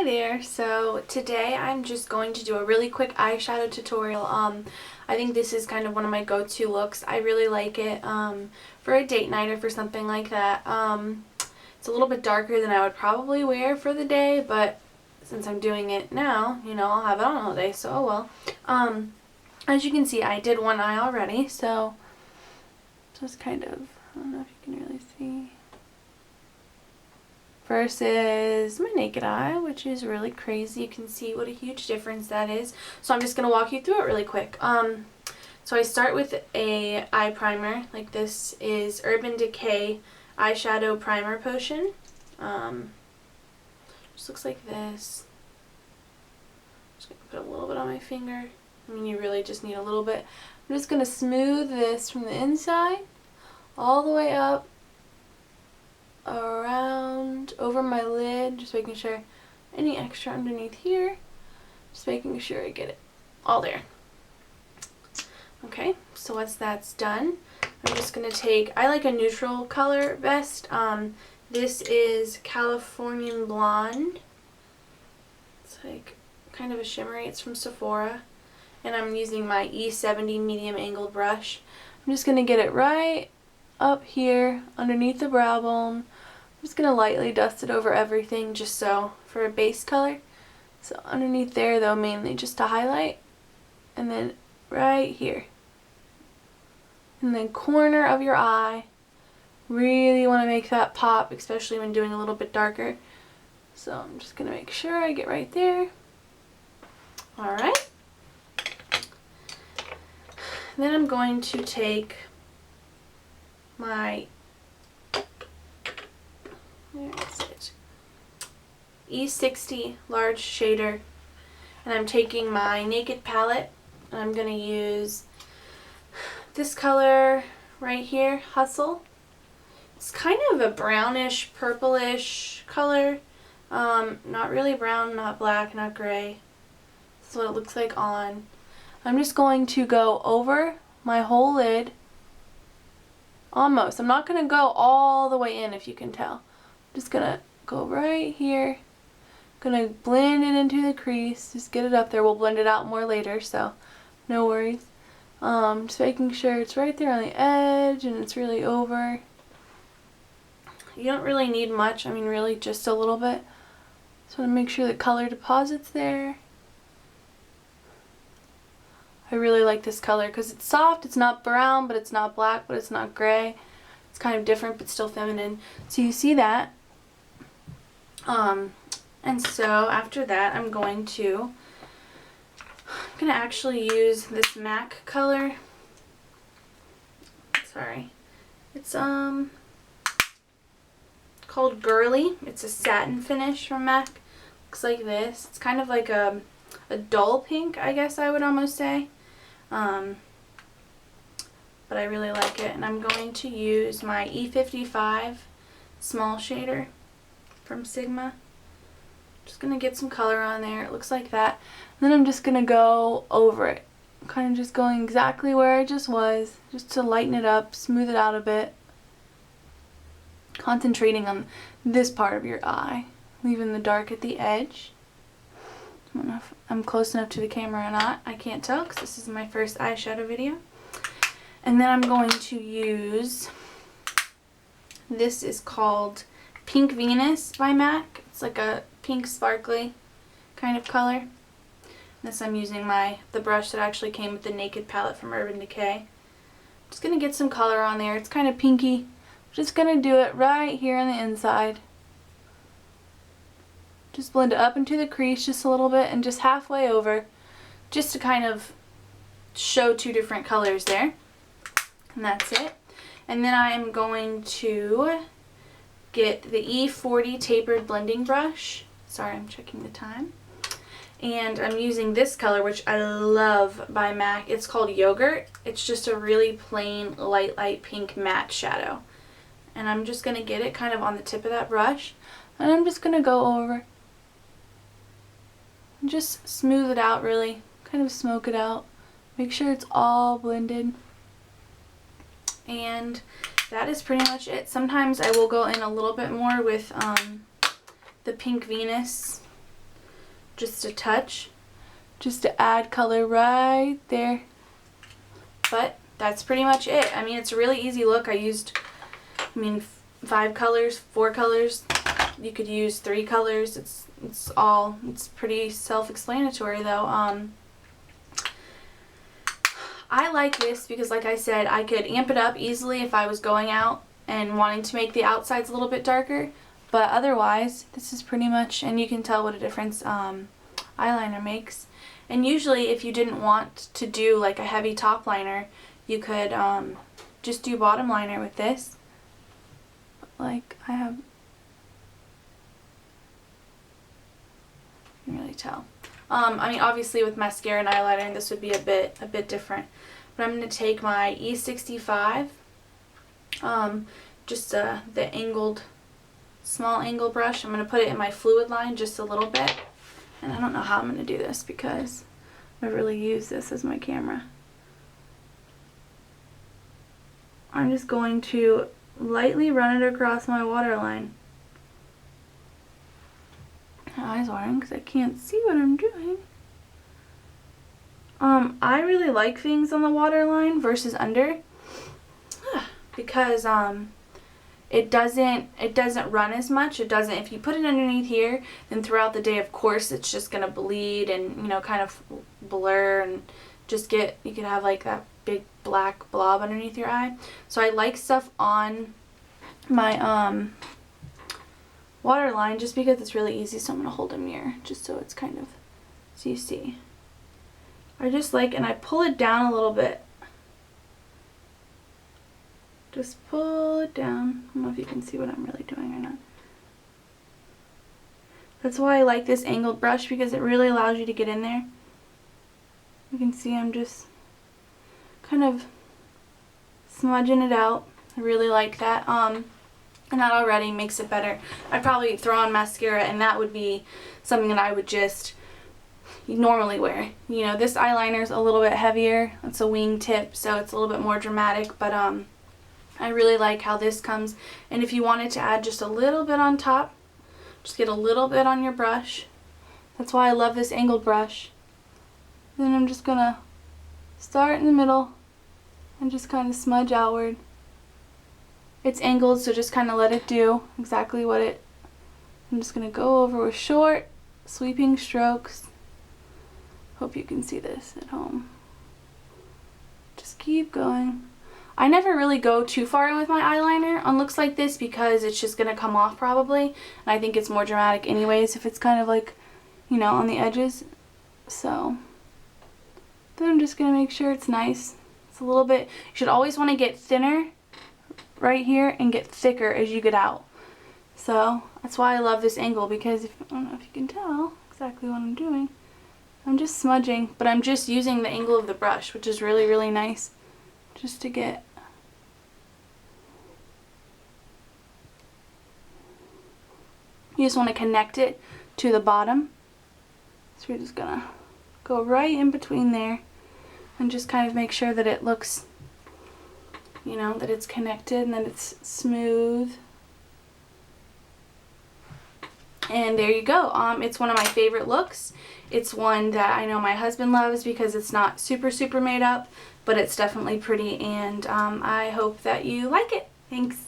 Hi there. So today I'm just going to do a really quick eyeshadow tutorial. I think this is kind of one of my go-to looks. I really like it for a date night or for something like that. It's a little bit darker than I would probably wear for the day, but since I'm doing it now, you know, I'll have it on all day, so oh well. As you can see, I did one eye already, so just kind of, I don't know if you can really see, versus my naked eye, which is really crazy. You can see what a huge difference that is. So I'm just going to walk you through it really quick. So I start with a eye primer. Like, this is Urban Decay Eyeshadow Primer Potion. Just looks like this. Just going to put a little bit on my finger. I mean, you really just need a little bit. I'm just going to smooth this from the inside all the way up around over my lid, just making sure any extra underneath here, just making sure I get it all there. Okay, so once that's done, I'm just going to take, I like a neutral color best. This is Californian Blonde. It's like kind of a shimmery. It's from Sephora. And I'm using my E70 medium angled brush. I'm just going to get it right up here underneath the brow bone. I'm just going to lightly dust it over everything just so for a base color. So underneath there though, mainly just to highlight. And then right here. And then corner of your eye. Really want to make that pop, especially when doing a little bit darker. So I'm just going to make sure I get right there. Alright. Then I'm going to take my E60 large shader, and I'm taking my Naked palette, and I'm going to use this color right here, Hustle. It's kind of a brownish, purplish color. Not really brown, not black, not gray. This is what it looks like on. I'm just going to go over my whole lid. Almost. I'm not going to go all the way in, if you can tell. I'm just going to go right here. I'm going to blend it into the crease. Just get it up there. We'll blend it out more later, so no worries. Just making sure it's right there on the edge and it's really over. You don't really need much. I mean, really just a little bit. Just want to make sure the color deposits there. I really like this color because it's soft. It's not brown, but it's not black, but it's not gray. It's kind of different, but still feminine. So you see that. And so after that, I'm going to actually use this MAC color. Sorry. It's called Girly. It's a satin finish from MAC. Looks like this. It's kind of like a dull pink, I guess I would almost say. But I really like it, and I'm going to use my E55 small shader from Sigma. Just going to get some color on there. It looks like that. And then I'm just going to go over it. Kind of just going exactly where I just was, just to lighten it up, smooth it out a bit. Concentrating on this part of your eye, leaving the dark at the edge. I don't know if I'm close enough to the camera or not. I can't tell because this is my first eyeshadow video. And then I'm going to use, this is called Pink Venus by MAC. It's like a pink sparkly kind of color. This I'm using the brush that actually came with the Naked palette from Urban Decay. Just going to get some color on there. It's kind of pinky. Just going to do it right here on the inside. Just blend it up into the crease just a little bit and just halfway over, just to kind of show two different colors there. And that's it. And then I am going to get the E40 tapered blending brush. Sorry, I'm checking the time. And I'm using this color, which I love, by MAC. It's called Yogurt. It's just a really plain light pink matte shadow. And I'm just going to get it kind of on the tip of that brush. And I'm just going to go over. Just smooth it out, really. Kind of smoke it out. Make sure it's all blended. And that is pretty much it. Sometimes I will go in a little bit more with the Pink Venus just a touch, just to add color right there. But that's pretty much it. I mean, it's a really easy look. I used, 5 colors, 4 colors. You could use 3 colors. It's pretty self-explanatory though. I like this because, like I said, I could amp it up easily if I was going out and wanting to make the outsides a little bit darker. But otherwise, this is pretty much, and you can tell what a difference eyeliner makes. And usually if you didn't want to do like a heavy top liner, you could just do bottom liner with this. Like I have, you can really tell. I mean, obviously with mascara and eyeliner, this would be a bit different. But I'm going to take my E65, just the angled, small angle brush. I'm going to put it in my fluid line just a little bit. And I don't know how I'm going to do this because I really use this as my camera. I'm just going to lightly run it across my waterline. My eyes watering because I can't see what I'm doing. I really like things on the waterline versus under because it doesn't run as much. It doesn't, if you put it underneath here, then throughout the day, of course, it's just gonna bleed and kind of blur and just you could have like that big black blob underneath your eye. So I like stuff on my waterline just because it's really easy. So I'm gonna hold a mirror just so it's kind of, so you see. I just like, and I pull it down a little bit. Just pull it down. I don't know if you can see what I'm really doing or not. That's why I like this angled brush, because it really allows you to get in there. You can see I'm just kind of smudging it out. I really like that. And that already makes it better. I'd probably throw on mascara, and that would be something that I would just normally wear. This eyeliner is a little bit heavier. It's a wing tip, so it's a little bit more dramatic, but I really like how this comes. And if you wanted to add just a little bit on top, just get a little bit on your brush. That's why I love this angled brush. Then I'm just gonna start in the middle and just kind of smudge outward. It's angled, so just kind of let it do exactly what it. I'm just gonna go over with short, sweeping strokes. Hope you can see this at home. Just keep going. I never really go too far in with my eyeliner on looks like this because it's just going to come off probably. And I think it's more dramatic anyways if it's kind of like, on the edges. So then I'm just going to make sure it's nice. It's a little bit, you should always want to get thinner right here and get thicker as you get out. So that's why I love this angle, because I don't know if you can tell exactly what I'm doing. I'm just smudging, but I'm just using the angle of the brush, which is really, really nice. Just to get. You just want to connect it to the bottom. So you're just gonna go right in between there and just kind of make sure that it looks, that it's connected and that it's smooth. And there you go. It's one of my favorite looks. It's one that I know my husband loves because it's not super made up, but it's definitely pretty, and I hope that you like it. Thanks.